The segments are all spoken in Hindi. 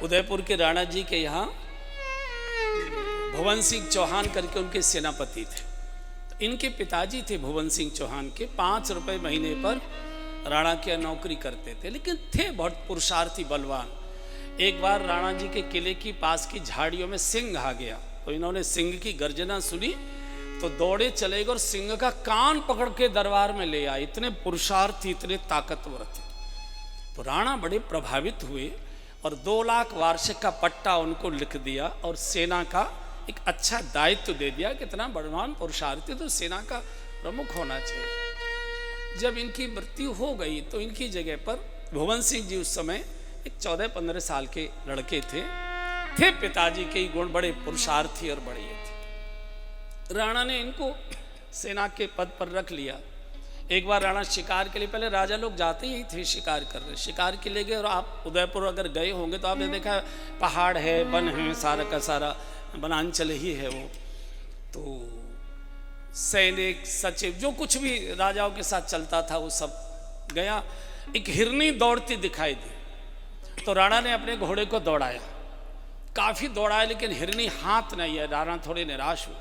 उदयपुर के राणा जी के यहाँ भुवन सिंह चौहान करके उनके सेनापति थे। तो इनके पिताजी थे भुवन सिंह चौहान के, 5 रुपए महीने पर राणा के नौकरी करते थे, लेकिन थे बहुत पुरुषार्थी बलवान। एक बार राणा जी के किले की पास की झाड़ियों में सिंह आ गया, तो इन्होंने सिंह की गर्जना सुनी तो दौड़े चले गए और सिंह का कान पकड़ के दरबार में ले आए। इतने पुरुषार्थी, इतने ताकतवर थे। तो राणा बड़े प्रभावित हुए और 2 लाख वार्षिक का पट्टा उनको लिख दिया और सेना का एक अच्छा दायित्व दे दिया कि इतना बलवान पुरुषार्थी तो सेना का प्रमुख होना चाहिए। जब इनकी मृत्यु हो गई तो इनकी जगह पर भुवन सिंह जी उस समय एक 14-15 साल के लड़के थे पिताजी के गुण, बड़े पुरुषार्थी और बड़े थे। राणा ने इनको सेना के पद पर रख लिया। एक बार राणा शिकार के लिए, पहले राजा लोग जाते ही थे शिकार कर रहे, शिकार के लिए गए। और आप उदयपुर अगर गए होंगे तो आपने देखा पहाड़ है, वन है, सारा का सारा वनांचल ही है वो। तो सैनिक, सचिव, जो कुछ भी राजाओं के साथ चलता था वो सब गया। एक हिरनी दौड़ती दिखाई दी तो राणा ने अपने घोड़े को दौड़ाया, काफी दौड़ाया, लेकिन हिरनी हाथ नहीं है। राणा थोड़े निराश हुए।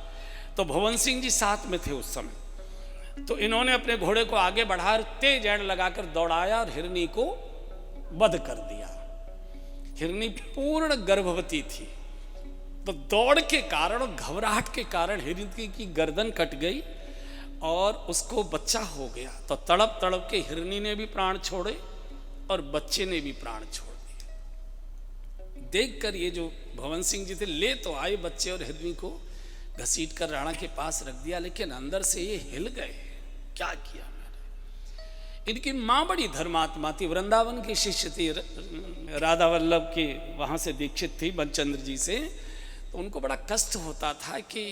तो भुवन सिंह जी साथ में थे उस समय, तो इन्होंने अपने घोड़े को आगे बढ़ा, तेज एड़ लगाकर दौड़ाया और हिरनी को वध कर दिया। हिरनी पूर्ण गर्भवती थी, तो दौड़ के कारण और घबराहट के कारण हिरनी की गर्दन कट गई और उसको बच्चा हो गया। तो तड़प तड़प के हिरनी ने भी प्राण छोड़े और बच्चे ने भी प्राण छोड़ दिए। देखकर ये जो भुवन सिंह जी थे, ले तो आए बच्चे और हिरनी को घसीट कर राणा के पास रख दिया, लेकिन अंदर से ये हिल गए, क्या किया मैंने। इनकी माँ बड़ी धर्मात्मा थी, वृंदावन की शिष्य थी, राधा वल्लभ के वहाँ से दीक्षित थी बनचंद्र जी से। तो उनको बड़ा कष्ट होता था कि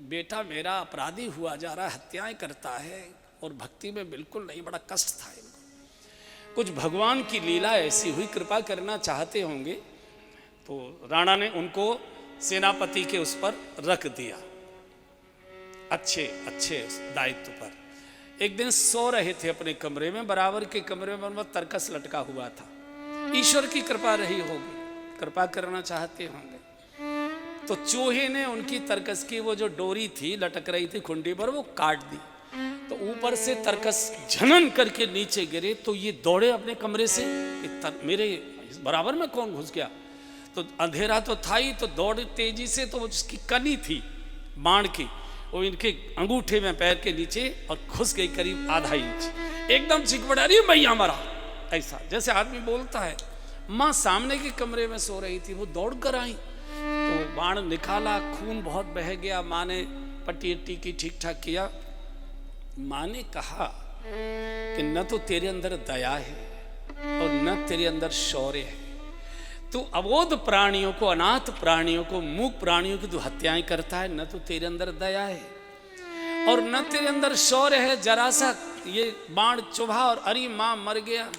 बेटा मेरा अपराधी हुआ जा रहा है, हत्याएं करता है और भक्ति में बिल्कुल नहीं, बड़ा कष्ट था इनको। कुछ भगवान की लीला ऐसी हुई, कृपा करना चाहते होंगे, तो राणा ने उनको सेनापति के उस पर रख दिया, अच्छे दायित्व पर। एक दिन सो रहे थे अपने कमरे में, बराबर के कमरे में उनका तरकस लटका हुआ था। ईश्वर की कृपा रही होगी, कृपा करना चाहते होंगे। तो चूहे ने उनकी तरकस की वो जो डोरी थी लटक रही थी खुंडी पर, वो काट दी। तो ऊपर से तरकस झनन करके नीचे गिरे। तो ये दौड़े अपने कमरे से, मेरे बराबर में कौन घुस गया। तो अंधेरा तो था ही, तो दौड़े तेजी से, तो उसकी कनी थी बाण की, वो इनके अंगूठे में पैर के नीचे और घुस गई करीब आधा इंच। एकदम चिकबड़ा, अरे मैया मरा, ऐसा जैसे आदमी बोलता है। माँ सामने के कमरे में सो रही थी, वो दौड़ कर आई तो बाण निकाला, खून बहुत बह गया। माँ ने पट्टी अट्टी की, ठीक ठाक किया। माँ ने कहा कि न तो तेरे अंदर दया है और न तेरे अंदर शौर्य है। तू अबोध प्राणियों को, अनाथ प्राणियों को, मूक प्राणियों की तू हत्याएं करता है। न तो तेरे अंदर दया है और न तेरे अंदर शौर्य है। जरा सा ये बाण चुभा और अरे माँ मर गया।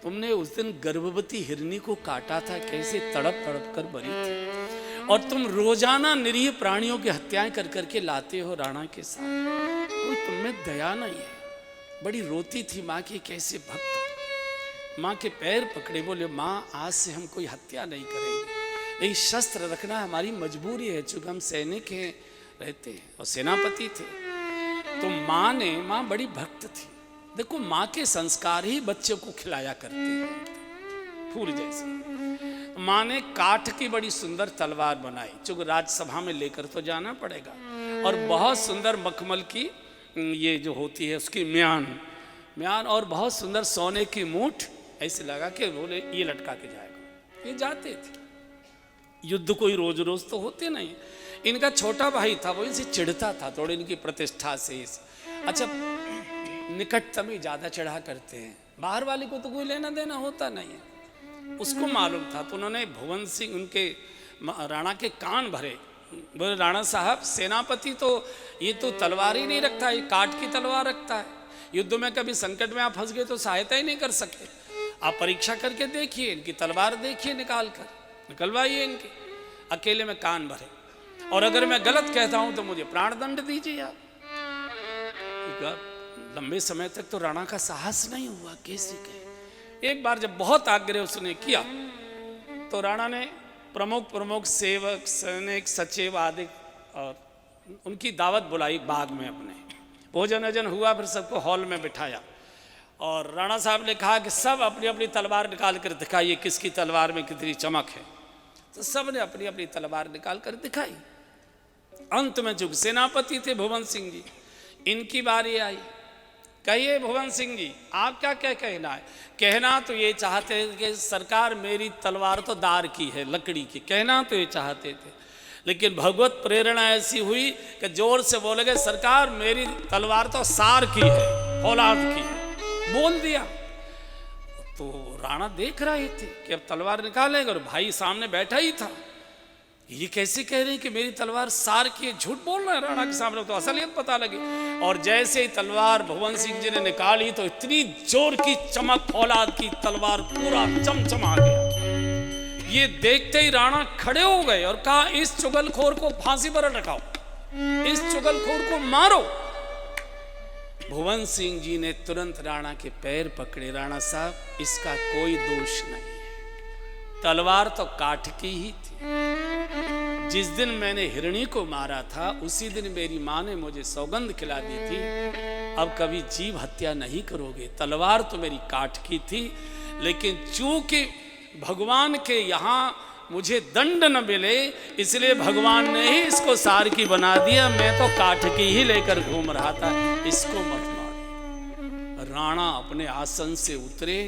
तुमने उस दिन गर्भवती हिरनी को काटा था, कैसे तड़प तड़प कर मरी थी, और तुम रोजाना निरीह प्राणियों की हत्याएं कर करके लाते हो राणा के साथ। कोई तुममें दया नहीं है। बड़ी रोती थी माँ की, कैसे भक्त हो। माँ के पैर पकड़े, बोले माँ आज से हम कोई हत्या नहीं करेंगे, यही शस्त्र रखना हमारी मजबूरी है, चूंकि हम सैनिक हैं, रहते हैं और सेनापति थे। तो माँ बड़ी भक्त थी। देखो माँ के संस्कार ही बच्चे को खिलाया करते हैं, फूल जैसे। माँ ने काठ की बड़ी सुंदर तलवार बनाई, चूंकि राजसभा में लेकर तो जाना पड़ेगा, और बहुत सुंदर मखमल की ये जो होती है उसकी म्यान और बहुत सुंदर सोने की मूठ ऐसे लगा के बोले ये लटका के जाएगा। ये जाते थे। युद्ध कोई रोज रोज तो होते नहीं। इनका छोटा भाई था, वो इनसे चिढ़ता था थोड़ी, इनकी प्रतिष्ठा से। अच्छा, निकटतम ही ज्यादा चढ़ा करते हैं, बाहर वाले को तो कोई लेना देना होता नहीं है। उसको मालूम था, तो उन्होंने भुवन सिंह, उनके राणा के कान भरे। बोले राणा साहब, सेनापति तो ये तो तलवार ही नहीं रखता, ये काठ की तलवार रखता है। युद्ध में कभी संकट में आप फंस गए तो सहायता ही नहीं कर सकते। आप परीक्षा करके देखिए, इनकी तलवार देखिए, निकलवाइए इनके। अकेले में कान भरे, और अगर मैं गलत कहता हूं तो मुझे प्राण दंड दीजिए आप। लंबे समय तक तो राणा का साहस नहीं हुआ, कैसे कहे। एक बार जब बहुत आग्रह उसने किया तो राणा ने प्रमुख प्रमुख सेवक, सैनिक, सचिव आदि और उनकी दावत बुलाई बाग में अपने। भोजन वजन हुआ, फिर सबको हॉल में बिठाया और राणा साहब ने कहा कि सब अपनी अपनी तलवार निकाल कर दिखाइए किसकी तलवार में कितनी चमक है। तो सब ने अपनी अपनी तलवार निकाल कर दिखाई। अंत में जो सेनापति थे भुवन सिंह जी, इनकी बारी आई। कहिए भुवन सिंह जी, आप क्या क्या कहना है? कहना तो ये चाहते थे कि सरकार मेरी तलवार तो दार की है, लकड़ी की, कहना तो ये चाहते थे, लेकिन भगवत प्रेरणा ऐसी हुई कि जोर से बोले गए सरकार मेरी तलवार तो सार की है, फौलाद की है, बोल दिया। तो राणा देख रहे थे कि अब तलवार निकालेंगे और भाई सामने बैठा ही था। ये कैसे कह रहे हैं कि मेरी तलवार सार की है? झूठ बोल रहे हैं राणा के सामने, तो असलियत पता लगी। और जैसे ही तलवार भुवन सिंह जी ने निकाली तो इतनी जोर की चमक, फौलाद की तलवार पूरा चमचमा गया। ये देखते ही राणा खड़े हो गए और कहा इस चुगलखोर को फांसी पर रखाओ, इस चुगलखोर को मारो। भुवन सिंह जी ने तुरंत राणा के पैर पकड़े। राणा साहब, इसका कोई दोष नहीं है, तलवार तो काठ की ही थी। जिस दिन मैंने हिरणी को मारा था उसी दिन मेरी माँ ने मुझे सौगंध खिला दी थी, अब कभी जीव हत्या नहीं करोगे। तलवार तो मेरी काठ की थी, लेकिन चूंकि भगवान के यहाँ मुझे दंड न मिले इसलिए भगवान ने ही इसको सार की बना दिया। मैं तो काठ की ही लेकर घूम रहा था, इसको मत मारो। राणा अपने आसन से उतरे,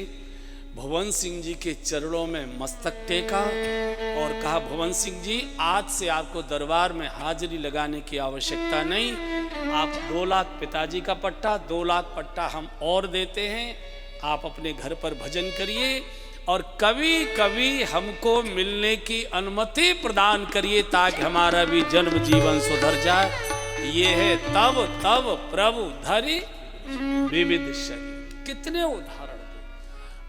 भुवन सिंह जी के चरणों में मस्तक टेका और कहा भुवन सिंह जी, आज से आपको दरबार में हाजिरी लगाने की आवश्यकता नहीं। आप 2 लाख पिताजी का पट्टा, 2 लाख पट्टा हम और देते हैं। आप अपने घर पर भजन करिए और कभी कभी हमको मिलने की अनुमति प्रदान करिए ताकि हमारा भी जन्म जीवन सुधर जाए। ये है तब तब प्रभु धरि विविध शरीर। कितने उदाहरण,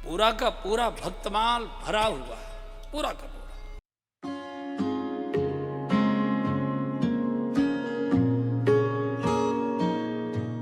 पूरा का पूरा भक्तमाल भरा हुआ है, पूरा का